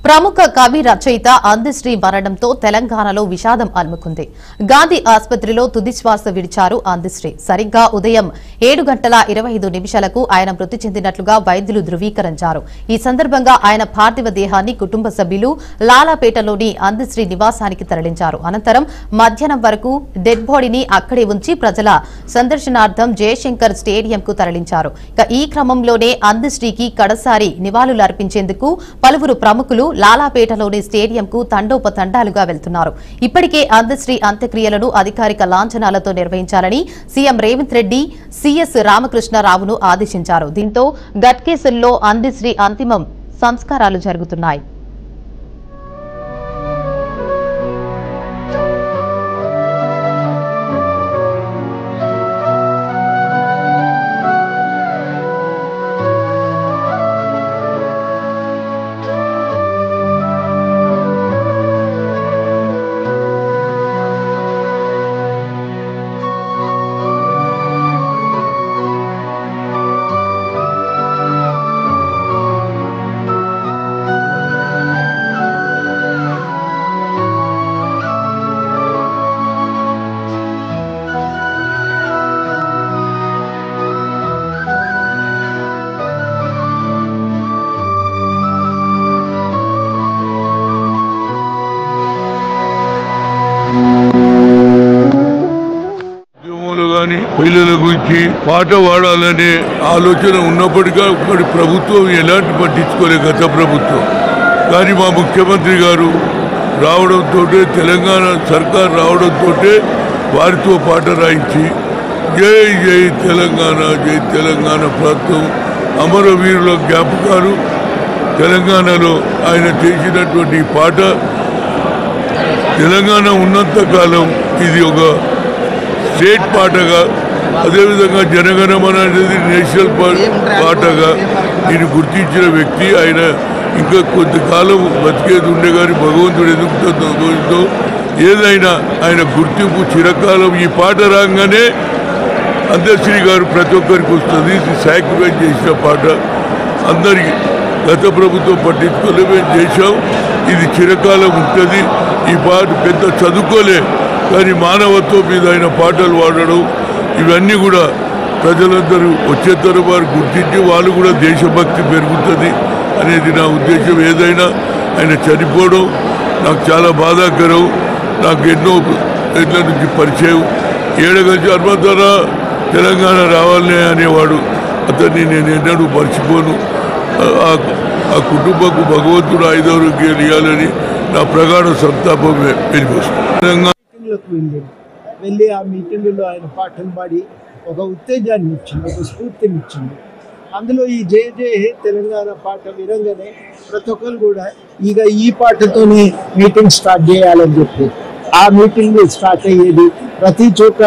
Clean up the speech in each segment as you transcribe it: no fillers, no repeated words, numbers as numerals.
ప్రముఖ కవి రచయిత అందశ్రీ మరణంతో తెలంగాణలో విషాదం అలుముకుంది. గాంధీ ఆసుపత్రిలో తుదిశ్వాస విడిచారు అందశ్రీ. సరిగ్గా ఉదయం 7:25 ఆయన మృతి చెందినట్లుగా వైద్యులు ధృవీకరించారు. ఈ సందర్భంగా ఆయన పార్థివ దేహాన్ని కుటుంబ సభ్యులు లాలాపేటలోని అందశ్రీ నివాసానికి తరలించారు. అనంతరం మధ్యాహ్నం వరకు డెడ్ బాడీని అక్కడే ఉంచి ప్రజల సందర్శనార్థం జయశంకర్ స్టేడియంకు తరలించారు. ఈ క్రమంలోనే అందశ్రీకి కడసారి నివాళులర్పించేందుకు పలువురు ప్రముఖులు లాలాపేటలోని స్టేడియంకు తండోపతండాలుగా వెళ్తున్నారు. ఇప్పటికే అందశ్రీ అంత్యక్రియలను అధికారిక లాంఛనాలతో నిర్వహించాలని సీఎం రేవంత్ రెడ్డి సీఎస్ రామకృష్ణారావును ఆదేశించారు. దీంతో గట్కేసల్లో అందశ్రీ అంతిమ సంస్కారాలు జరుగుతున్నాయి. పిల్లల గురించి పాట పాడాలనే ఆలోచన ఉన్నప్పటికీ ప్రభుత్వం ఎలాంటి పట్టించుకోలే గత ప్రభుత్వం. కానీ మా ముఖ్యమంత్రి గారు రావడంతో తెలంగాణ సర్కార్ రావడంతో వారితో పాట రాయించి జై జై తెలంగాణ ప్రాంతం అమరవీరుల జ్ఞాపకాలు తెలంగాణలో ఆయన చేసినటువంటి పాట తెలంగాణ ఉన్నంత కాలం ఇది ఒక స్టేట్ పాటగా, అదేవిధంగా జనగణమన అనేది నేషనల్ పాటగా దీన్ని గుర్తించిన వ్యక్తి ఆయన. ఇంకా కొంతకాలం బతికేది ఉండే కానీ భగవంతుడు ఎందుకు ఏదైనా ఆయన గుర్తింపు చిరకాలం. ఈ పాట రాగానే అందశ్రీ గారు ప్రతి ఒక్కరికి వస్తుంది. ఇది సాక్రిఫైస్ చేసిన పాట. అందరికీ గత ప్రభుత్వం పట్టించుకోలే, మేము చేశాం. ఇది చిరకాలం ఉంటుంది. ఈ పాట పెద్ద చదువుకోలే కానీ మానవత్వం మీద ఆయన పాటలు పాడడం ఇవన్నీ కూడా ప్రజలందరూ వచ్చేతరం వారు గుర్తించి వాళ్ళు కూడా దేశభక్తి పెరుగుతుంది అనేది నా ఉద్దేశం. ఏదైనా ఆయన చనిపోవడం నాకు చాలా బాధాకరం. నాకు ఎన్నో ఏళ్ళ నుంచి పరిచయం. ఏడగంచి అర్మతారా తెలంగాణ రావాలనే అనేవాడు. అతన్ని నేను ఎన్నడూ మర్చిపోను. ఆ కుటుంబకు భగవంతుడు ఆయుధారోగ్యాలు ఇవ్వాలని నా ప్రగాఢ సంతాపం వెళ్ళిపోతుంది. వెళ్ళి ఆ మీటింగులో ఆయన పాటలు పాడి ఒక ఉత్తేజాన్ని ఇచ్చింది, ఒక స్ఫూర్తిని ఇచ్చింది. అందులో ఈ జయ జయ హే తెలంగాణ పాట వినంగానే ప్రతి ఒక్కరు కూడా ఇక ఈ పాటతోనే మీటింగ్ స్టార్ట్ చేయాలని చెప్పి ఆ మీటింగ్ స్టార్ట్ అయ్యేది. ప్రతి చోట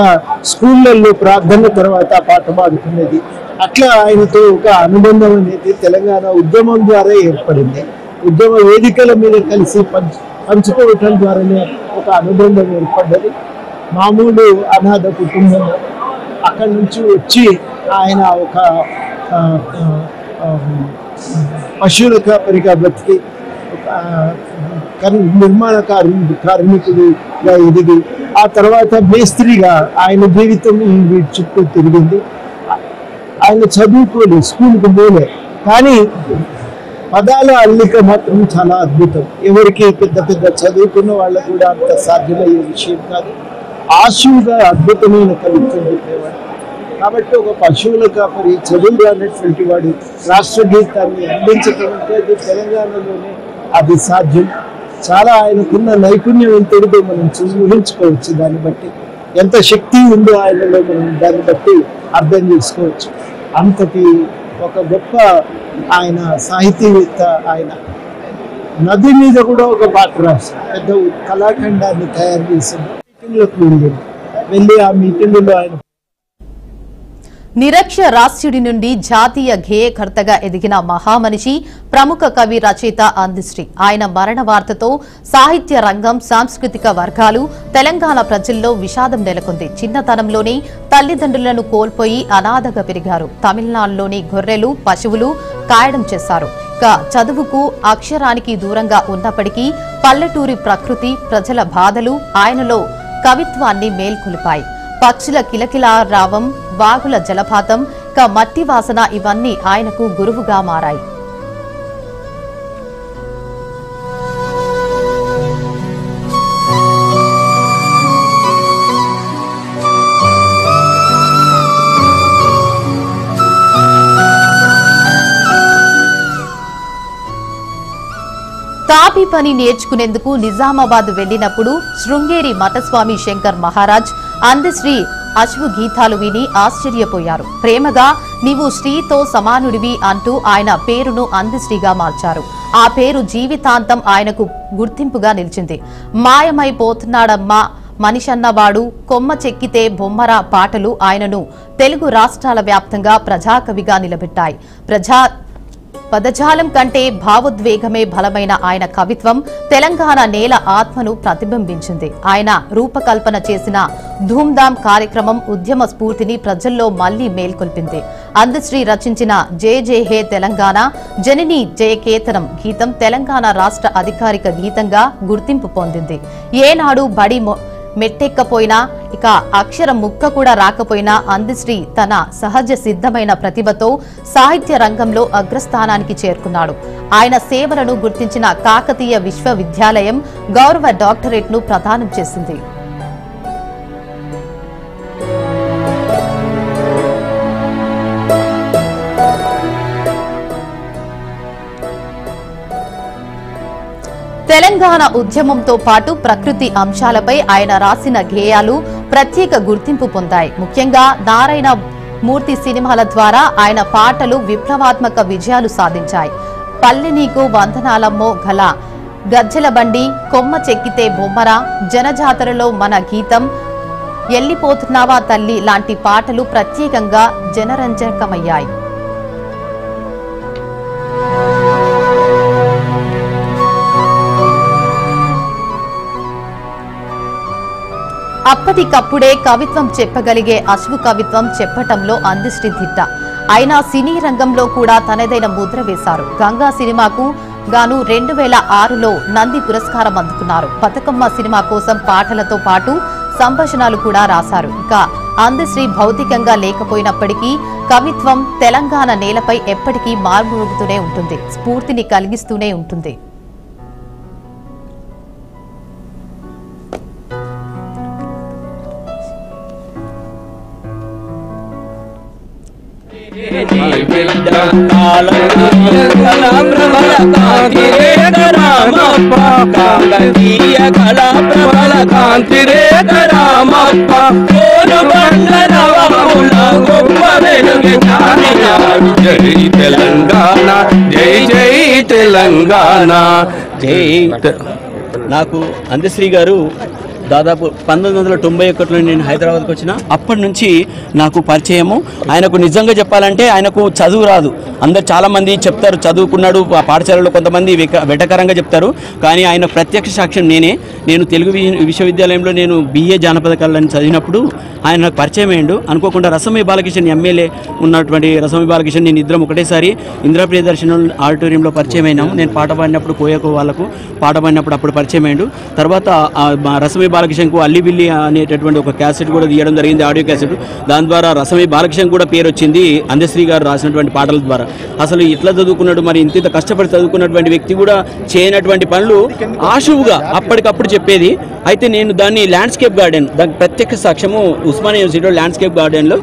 స్కూళ్ళల్లో ప్రార్థన తర్వాత పాట పాడుకునేది. అట్లా ఆయనతో ఒక అనుబంధం అనేది తెలంగాణ ఉద్యమం ద్వారా ఏర్పడింది. ఉద్యమ వేదికల మీద కలిసి పంచుకోవటం ద్వారానే ఒక అనుబంధం ఏర్పడ్డది. మామూలు అనాథ కుటుంబం అక్కడి నుంచి వచ్చి ఆయన ఒక పశువుల కాపరిగా బతికి నిర్మాణ కార్మికుడిగా ఎదిగి ఆ తర్వాత మేస్త్రిగా ఆయన జీవితం వీటి చుట్టూ తిరిగింది. ఆయన చదువుకోలేదు, స్కూల్కి పోలే, కానీ పదాల అల్లిక మాత్రం చాలా అద్భుతం. ఎవరికి పెద్ద పెద్ద చదువుకున్న వాళ్ళకు కూడా అంత సాధ్యమయ్యే విషయం కాదు. ఆశువుగా అద్భుతమైన కవిత్వం చెప్పేవాడు. కాబట్టి ఒక పశువుల కాపరి చదువు రానటువంటి వాడు రాష్ట్ర గీతాన్ని అందించడం అంటే అది తెలంగాణలోనే అది సాధ్యం. చాలా ఆయనకున్న నైపుణ్యం ఎంతటిదో మనం ఊహించుకోవచ్చు. దాన్ని బట్టి ఎంత శక్తి ఉందో ఆయనలో మనం దాన్ని బట్టి అర్థం చేసుకోవచ్చు. అంతటి ఒక గొప్ప ఆయన సాహితీవేత్త. ఆయన నది మీద కూడా ఒక పాట రాశారు, పెద్ద కళాఖండాన్ని తయారు చేసింది. మీటింగ్లోకి వెళ్ళి ఆ మీటింగులో ఆయన నిరక్షరాస్యుడి నుండి జాతీయ గేయకర్తగా ఎదిగిన మహామనిషి ప్రముఖ కవి రచయిత అందశ్రీ. ఆయన మరణ వార్తతో సాహిత్య రంగం, సాంస్కృతిక వర్గాలు, తెలంగాణ ప్రజల్లో విషాదం నెలకొంది. చిన్నతనంలోనే తల్లిదండ్రులను కోల్పోయి అనాథగా పెరిగారు. తమిళనాడులోని గొర్రెలు, పశువులు కాయడం చేశారు. చదువుకు అక్షరానికి దూరంగా ఉన్నప్పటికీ పల్లెటూరి ప్రకృతి ప్రజల బాధలు ఆయనలో కవిత్వాన్ని మేల్కొలిపాయి. పక్షుల కిలకిలా రావం, వాగుల జలపాతం, మట్టి వాసన ఇవన్నీ ఆయనకు గురువుగా మారాయి. తాపీ పని నేర్చుకునేందుకు నిజామాబాద్ వెళ్లినప్పుడు శృంగేరి మఠస్వామి శంకర్ మహారాజ్ అందశ్రీ అశ్వు గీతాలు విని ఆశ్చర్యపోయారు. ప్రేమగా నీవు శ్రీతో సమానుడివి అంటూ ఆయన పేరును అందశ్రీగా మార్చారు. ఆ పేరు జీవితాంతం ఆయనకు గుర్తింపుగా నిలిచింది. మాయమైపోతున్నాడమ్మా మనిషన్నవాడు, కొమ్మ చెక్కితే బొమ్మరా పాటలు ఆయనను తెలుగు రాష్ట్రాల వ్యాప్తంగా ప్రజాకవిగా నిలబెట్టాయి. పదజాలం కంటే భావోద్వేగమే బలమైన ఆయన కవిత్వం తెలంగాణ నేల ఆత్మను ప్రతిబింబించింది. ఆయన రూపకల్పన చేసిన ధూమ్ధామ్ కార్యక్రమం ఉద్యమ స్ఫూర్తిని ప్రజల్లో మళ్లీ మేల్కొల్పింది. అందశ్రీ రచించిన జయ జయ హే తెలంగాణ, జనని జయకేతనం గీతం తెలంగాణ రాష్ట్ర అధికారిక గీతంగా గుర్తింపు పొందింది. ఏనాడు బడి మెట్టెక్కపోయినా, ఇక అక్షరం ముక్క కూడా రాకపోయినా అందశ్రీ తన సహజ సిద్ధమైన ప్రతిభతో సాహిత్య రంగంలో అగ్రస్థానానికి చేరుకున్నాడు. ఆయన సేవలను గుర్తించిన కాకతీయ విశ్వవిద్యాలయం గౌరవ డాక్టరేట్ను ప్రదానం చేసింది. తెలంగాణ ఉద్యమంతో పాటు ప్రకృతి అంశాలపై ఆయన రాసిన గేయాలు ప్రత్యేక గుర్తింపు పొందాయి. ముఖ్యంగా నారాయణ మూర్తి సినిమాల ద్వారా ఆయన పాటలు విప్లవాత్మక విజయాలు సాధించాయి. పల్లె నీకు వందనాలమ్మో గల, గజ్జల బండి, కొమ్మ చెక్కితే బొమ్మరా, జనజాతరలో మన గీతం, ఎల్లిపోతున్నావా తల్లి లాంటి పాటలు ప్రత్యేకంగా జనరంజకమయ్యాయి. అప్పటికప్పుడే కవిత్వం చెప్పగలిగే అశ్వు కవిత్వం చెప్పటంలో అందశ్రీ దిట్ట. అయినా సినీ రంగంలో కూడా తనదైన ముద్ర వేశారు. గంగా సినిమాకు గాను 2006లో నంది పురస్కారం అందుకున్నారు. బతుకమ్మ సినిమా కోసం పాటలతో పాటు సంభాషణలు కూడా రాశారు. ఇక అందశ్రీ భౌతికంగా లేకపోయినప్పటికీ కవిత్వం తెలంగాణ నేలపై ఎప్పటికీ మార్మోగుతూనే ఉంటుంది, స్ఫూర్తిని కలిగిస్తూనే ఉంటుంది. జై తెలంగాణ, జై జై తెలంగాణ, జై. నాకు అందశ్రీ గారు దాదాపు 1991లో నేను హైదరాబాద్కి వచ్చిన అప్పటి నుంచి నాకు పరిచయము. ఆయనకు నిజంగా చెప్పాలంటే ఆయనకు చదువు రాదు. అందరు చాలామంది చెప్తారు చదువుకున్నాడు, పాఠశాలలో కొంతమంది వెటకరంగా చెప్తారు. కానీ ఆయన ప్రత్యక్ష సాక్ష్యం నేను తెలుగు విశ్వవిద్యాలయంలో నేను BA జానపద కళని చదివినప్పుడు ఆయన నాకు పరిచయం అయ్యాడు. అనుకోకుండా రసమయ్య బాలకిషన్ ఎమ్మెల్యే ఉన్నటువంటి రసమయ్య బాలకిషన్ నేను ఇద్దరం ఒకటేసారి ఇందిరా ప్రియదర్శన ఆడిటోరియంలో పరిచయం అయినాము. నేను పాట పాడినప్పుడు కోయకు వాళ్ళకు పాట పాడినప్పుడు అప్పుడు పరిచయం అయ్యాడు. తర్వాత రసమయ్య బాలకిషన్కు అల్లిబిల్లి అనేటటువంటి ఒక క్యాసెట్ కూడా తీయడం జరిగింది, ఆడియో క్యాసెట్. దాని ద్వారా రసమయ్య బాలకిషన్ కూడా పేరు వచ్చింది అందశ్రీ గారు రాసినటువంటి పాటల ద్వారా. అసలు ఇట్లా చదువుకున్నాడు, మరి ఇంత కష్టపడి చదువుకున్నటువంటి వ్యక్తి కూడా చేయనటువంటి పనులు ఆశువుగా అప్పటికప్పుడు చెప్పేది. అయితే నేను దాన్ని ల్యాండ్స్కేప్ గార్డెన్, దానికి ప్రత్యక్ష సాక్ష్యము ఉస్మానియా యూనివర్సిటీలో ల్యాండ్స్కేప్ గార్డెన్లో